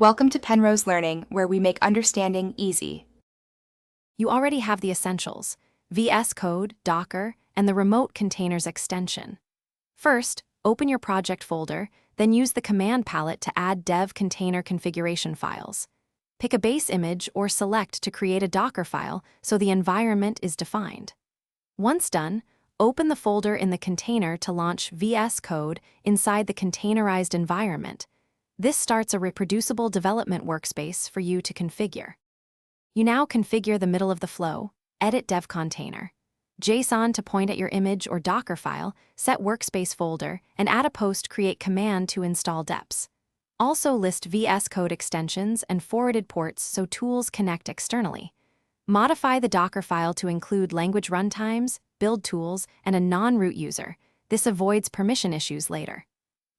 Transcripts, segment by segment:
Welcome to Penrose Learning, where we make understanding easy. You already have the essentials: Vscode, Docker, and the remote containers extension. First, open your project folder, then use the command palette to add dev container configuration files. Pick a base image or select to create a Docker file so the environment is defined. Once done, open the folder in the container to launch Vscode inside the containerized environment. This starts a reproducible development workspace for you to configure. You now configure the middle of the flow, edit dev container, JSON to point at your image or Docker file, set workspace folder, and add a post create command to install deps. Also list Vscode extensions and forwarded ports so tools connect externally. Modify the Docker file to include language runtimes, build tools, and a non-root user. This avoids permission issues later.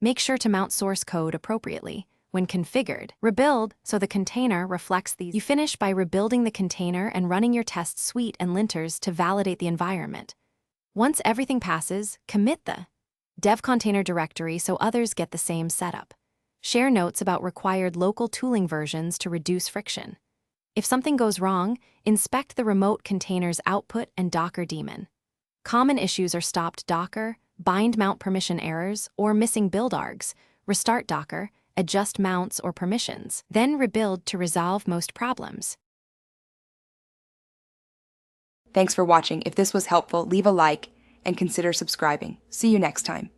Make sure to mount source code appropriately. When configured, rebuild so the container reflects these. You finish by rebuilding the container and running your test suite and linters to validate the environment. Once everything passes, commit the dev container directory so others get the same setup. Share notes about required local tooling versions to reduce friction. If something goes wrong, inspect the remote containers output and Docker daemon. Common issues are stopped Docker, bind mount permission errors, or missing build args. Restart Docker, adjust mounts or permissions, then rebuild to resolve most problems. Thanks for watching. If this was helpful, leave a like and consider subscribing. See you next time.